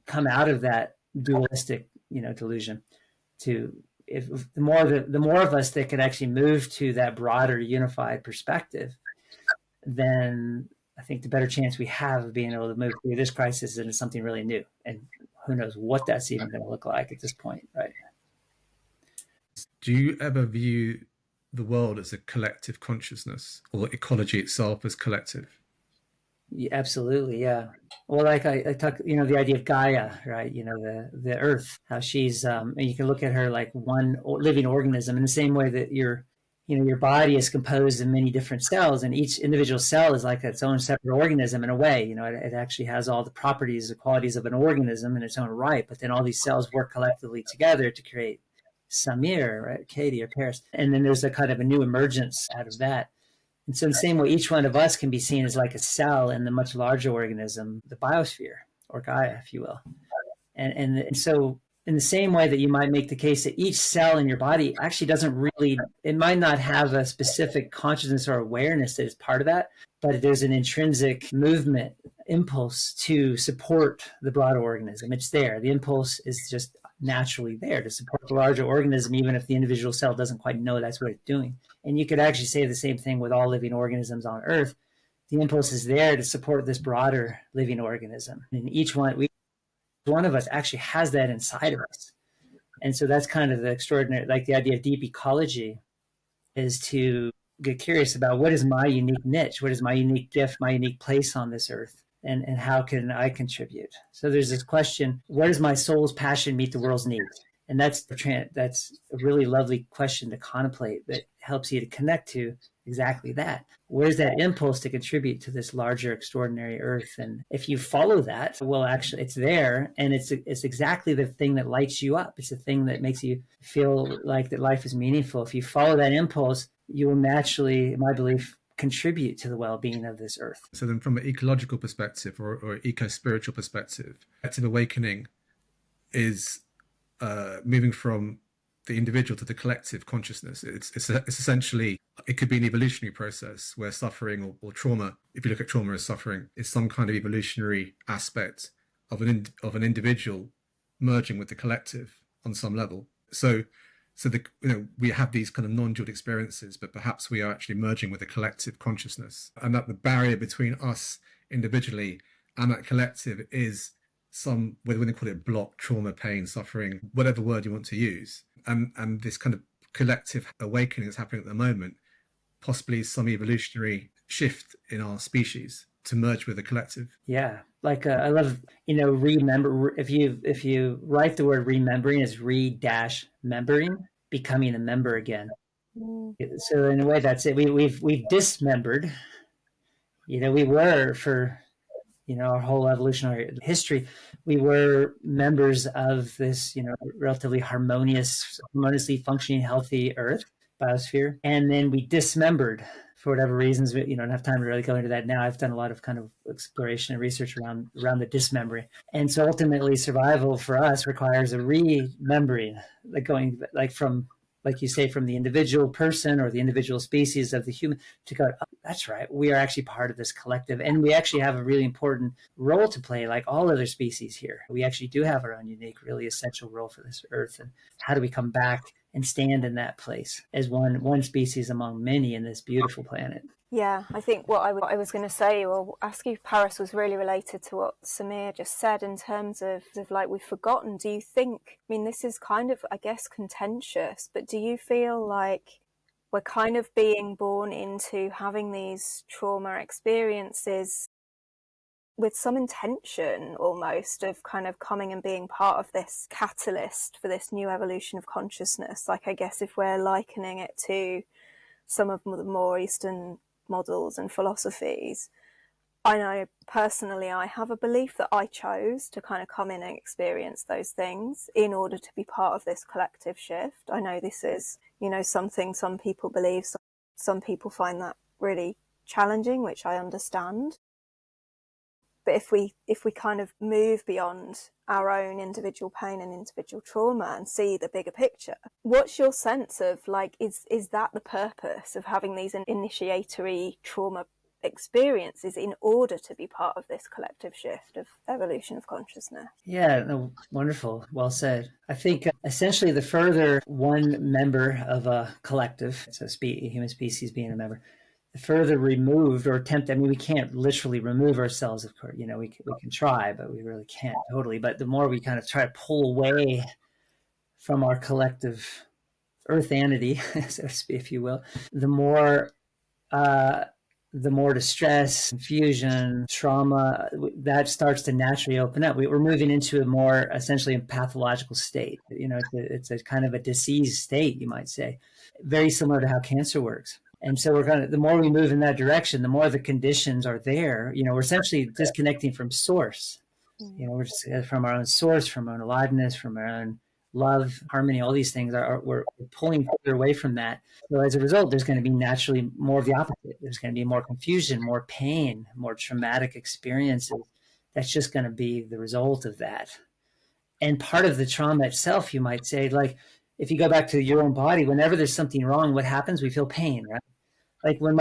come out of that dualistic delusion. If the more of us that can actually move to that broader unified perspective, then I think the better chance we have of being able to move through this crisis into something really new. And who knows what that's even going to look like at this point, right? Do you ever view the world as a collective consciousness, or ecology itself as collective? Yeah, absolutely, yeah. Well, like I talk, the idea of Gaia, right? The Earth, how she's, and you can look at her like one living organism, in the same way that your body is composed of many different cells, and each individual cell is like its own separate organism in a way. It actually has all the properties, the qualities of an organism in its own right, but then all these cells work collectively together to create Samir, right? Katie or Paris. And then there's a kind of a new emergence out of that. And so in the same way, each one of us can be seen as like a cell in the much larger organism, the biosphere, or Gaia, if you will. And so in the same way that you might make the case that each cell in your body actually it might not have a specific consciousness or awareness that is part of that, but there's an intrinsic movement, impulse to support the broader organism. It's there. The impulse is just naturally there to support the larger organism, even if the individual cell doesn't quite know that's what it's doing. And you could actually say the same thing with all living organisms on Earth. The impulse is there to support this broader living organism. And each one of us actually has that inside of us. And so that's kind of the extraordinary, like the idea of deep ecology is to get curious about what is my unique niche, what is my unique gift, my unique place on this earth, and how can I contribute? So there's this question, where does my soul's passion meet the world's needs? And that's a really lovely question to contemplate that helps you to connect to exactly that. Where's that impulse to contribute to this larger, extraordinary earth? And if you follow that, well, actually, it's there, and it's exactly the thing that lights you up. It's the thing that makes you feel like that life is meaningful. If you follow that impulse, you will naturally, in my belief, contribute to the well-being of this earth. So then from an ecological perspective or eco-spiritual perspective, active awakening is moving from the individual to the collective consciousness. It's essentially, it could be an evolutionary process where suffering or trauma, if you look at trauma as suffering, is some kind of evolutionary aspect of an individual merging with the collective on some level. So we have these kind of non-dual experiences, but perhaps we are actually merging with a collective consciousness, and that the barrier between us individually and that collective is some, whether they call it block, trauma, pain, suffering, whatever word you want to use, and this kind of collective awakening that's happening at the moment, possibly some evolutionary shift in our species to merge with the collective. Yeah, like I love, remember. If you write the word remembering as re-membering, becoming a member again. So in a way, that's it. We've dismembered. We were for our whole evolutionary history, we were members of this relatively harmoniously functioning, healthy Earth biosphere, and then we dismembered for whatever reasons. We don't have time to really go into that now. I've done a lot of kind of exploration and research around the dismembering, and so ultimately, survival for us requires a remembering, from, like you say, from the individual person or the individual species of the human to go, oh, that's right, we are actually part of this collective. And we actually have a really important role to play, like all other species here. We actually do have our own unique, really essential role for this Earth. And how do we come back and stand in that place as one species among many in this beautiful planet? Yeah, I think what I was going to say or ask you, Paris, was really related to what Samir just said in terms of like we've forgotten. Do you think, I mean, this is kind of, I guess, contentious, but do you feel like we're kind of being born into having these trauma experiences with some intention almost of kind of coming and being part of this catalyst for this new evolution of consciousness? Like, I guess if we're likening it to some of the more Eastern models and philosophies, I know personally I have a belief that I chose to kind of come in and experience those things in order to be part of this collective shift. I know this is, something some people believe, some people find that really challenging, which I understand. But if we kind of move beyond our own individual pain and individual trauma and see the bigger picture, what's your sense of, like, is that the purpose of having these initiatory trauma experiences in order to be part of this collective shift of evolution of consciousness? Yeah, no, wonderful. Well said. I think essentially the further one member of a collective, so human species being a member, the further removed or attempt, I mean, we can't literally remove ourselves, of course, we can try, but we really can't totally. But the more we kind of try to pull away from our collective earthanity, so to speak, if you will, the more distress, confusion, trauma, that starts to naturally open up. We're moving into a more essentially a pathological state. It's a kind of a diseased state, you might say, very similar to how cancer works. And so the more we move in that direction, the more the conditions are there. We're essentially disconnecting from source. We're just from our own source, from our own aliveness, from our own love, harmony, all these things we're pulling further away from that. So as a result, there's going to be naturally more of the opposite. There's going to be more confusion, more pain, more traumatic experiences. That's just going to be the result of that. And part of the trauma itself, you might say, like, if you go back to your own body, whenever there's something wrong, what happens? We feel pain, right? Like when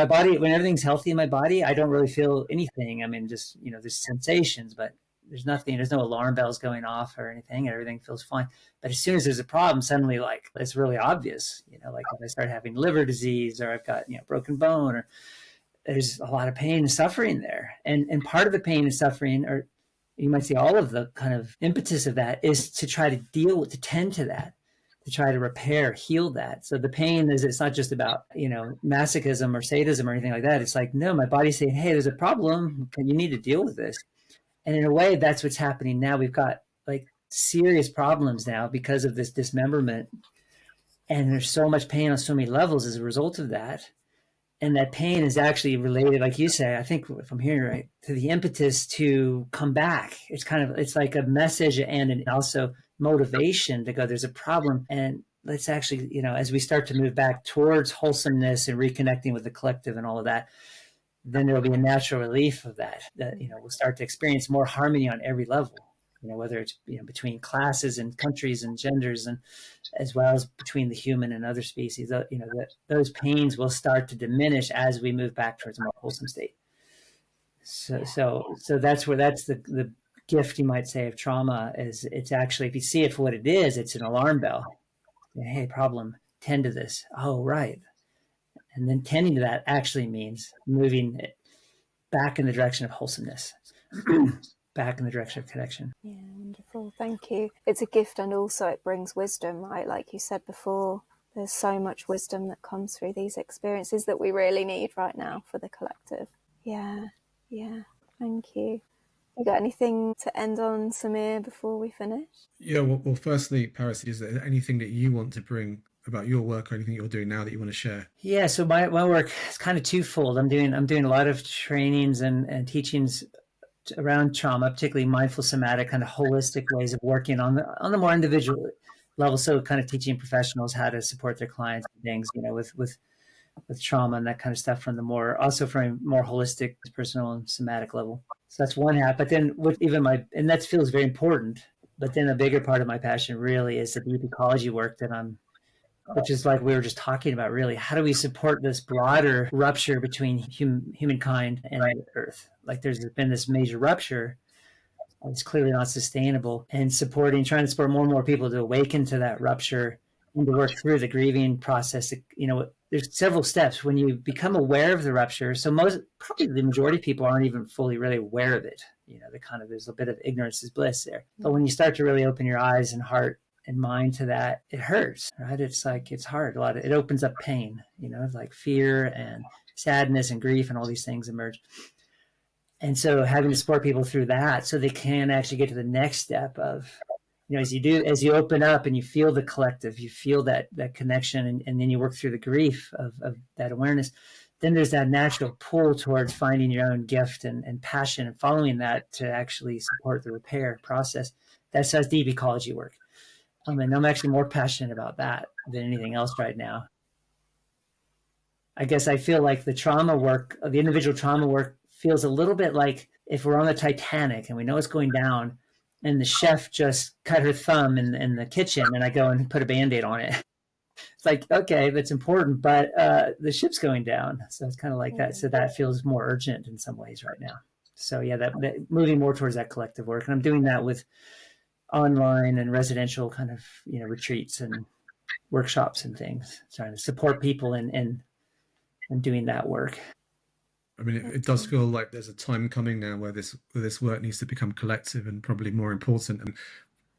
everything's healthy in my body, I don't really feel anything. I mean, just, there's sensations, but there's nothing, there's no alarm bells going off or anything. Everything feels fine. But as soon as there's a problem, suddenly, like, it's really obvious, like if I start having liver disease or I've got, broken bone, or there's a lot of pain and suffering there. And part of the pain and suffering, or you might say all of the kind of impetus of that, is to try to tend to that, to try to repair, heal that. So the pain it's not just about, masochism or sadism or anything like that. It's like, no, my body's saying, hey, there's a problem. You need to deal with this. And in a way, that's what's happening now. We've got like serious problems now because of this dismemberment. And there's so much pain on so many levels as a result of that. And that pain is actually related, like you say, I think if I'm hearing right, to the impetus to come back. It's like a message and also motivation to go, there's a problem. And let's actually, as we start to move back towards wholesomeness and reconnecting with the collective and all of that, then there'll be a natural relief of that, we'll start to experience more harmony on every level, whether it's, between classes and countries and genders, and as well as between the human and other species, those pains will start to diminish as we move back towards a more wholesome state. So that's the gift, you might say, of trauma. Is it's actually, if you see it for what it is, it's an alarm bell. Hey, problem, tend to this. Oh, right. And then tending to that actually means moving it back in the direction of wholesomeness. back in the direction of connection. Yeah, wonderful. Thank you. It's a gift, and also it brings wisdom, right? Like you said before, there's so much wisdom that comes through these experiences that we really need right now for the collective. Yeah. Thank you. You got anything to end on, Samir, before we finish? Yeah, well, firstly, Paris, is there anything that you want to bring about your work or anything you're doing now that you want to share? Yeah, so my work is kind of twofold. I'm doing a lot of trainings and teachings around trauma, particularly mindful-somatic, kind of holistic ways of working on the more individual level. So kind of teaching professionals how to support their clients and things, with trauma and that kind of stuff from a more holistic, personal and somatic level. So that's one half. But then and that feels very important. But then a bigger part of my passion really is the deep ecology work which is like we were just talking about, really. How do we support this broader rupture between humankind and Earth? Like there's been this major rupture. It's clearly not sustainable. And trying to support more and more people to awaken to that rupture and to work through the grieving process. There's several steps when you become aware of the rupture. So probably the majority of people aren't even fully really aware of it. There's a bit of ignorance is bliss there. But when you start to really open your eyes and heart and mind to that, it hurts, right? It's hard. It opens up pain, like fear and sadness and grief and all these things emerge. And so having to support people through that so they can actually get to the next step of, as you open up and you feel the collective, you feel that connection, and then you work through the grief of that awareness, then there's that natural pull towards finding your own gift and passion and following that to actually support the repair process. That's deep ecology work. And I'm actually more passionate about that than anything else right now. I guess I feel like the trauma work, the individual trauma work, feels a little bit like if we're on the Titanic and we know it's going down and the chef just cut her thumb in the kitchen and I go and put a Band-Aid on it. It's like, okay, that's important, but the ship's going down. So it's kind of like that. So that feels more urgent in some ways right now. So yeah, that moving more towards that collective work. And I'm doing that with online and residential kind of, retreats and workshops and things, trying to support people in doing that work. I mean, it does feel like there's a time coming now where this work needs to become collective and probably more important. And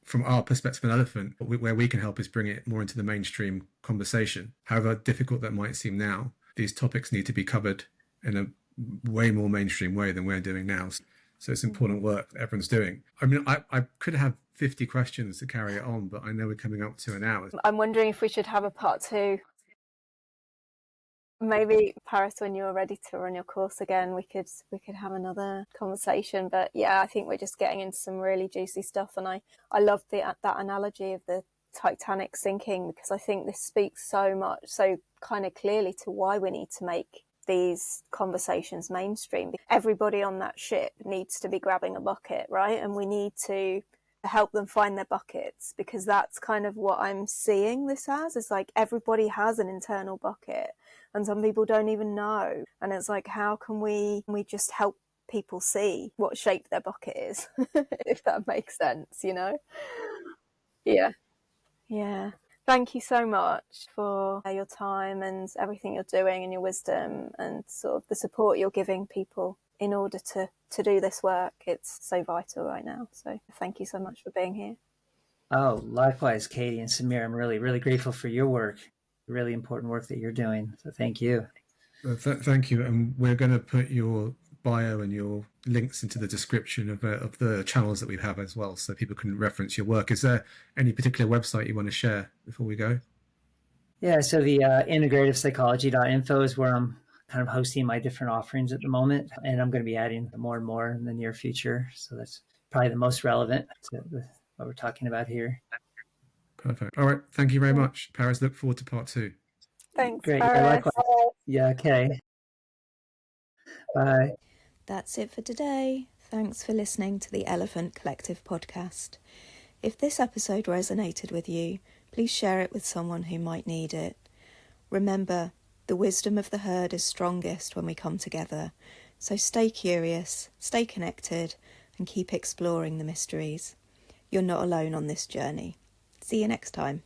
from our perspective in Elephant, where we can help is bring it more into the mainstream conversation. However difficult that might seem now, these topics need to be covered in a way more mainstream way than we're doing now. So it's important work that everyone's doing. I mean, I could have 50 questions to carry it on, but I know we're coming up to an hour. I'm wondering if we should have a part 2. Maybe, Paris, when you're ready to run your course again, we could have another conversation. But yeah, I think we're just getting into some really juicy stuff, and I love that analogy of the Titanic sinking, because I think this speaks so kind of clearly to why we need to make these conversations mainstream. Everybody on that ship needs to be grabbing a bucket, right? And we need to help them find their buckets, because that's kind of what I'm seeing this as. It's like everybody has an internal bucket and some people don't even know. And it's like, how can we just help people see what shape their bucket is, if that makes sense, Yeah. Thank you so much for your time and everything you're doing and your wisdom and sort of the support you're giving people in order to do this work. It's so vital right now. So thank you so much for being here. Oh, likewise, Katie and Samir. I'm really, really grateful for your work. Really important work that you're doing. So thank you. Thank you. And we're going to put your bio and your links into the description of the channels that we have as well, so people can reference your work. Is there any particular website you want to share before we go? Yeah, so the integrative psychology.info is where I'm kind of hosting my different offerings at the moment, and I'm going to be adding more and more in the near future. So that's probably the most relevant to what we're talking about here. Perfect. All right. Thank you very much, Paris. Look forward to part 2. Thanks. Great. Paris. Yeah, likewise. Yeah. Okay. Bye. That's it for today. Thanks for listening to the Elephant Collective podcast. If this episode resonated with you, please share it with someone who might need it. Remember, the wisdom of the herd is strongest when we come together. So stay curious, stay connected, and keep exploring the mysteries. You're not alone on this journey. See you next time.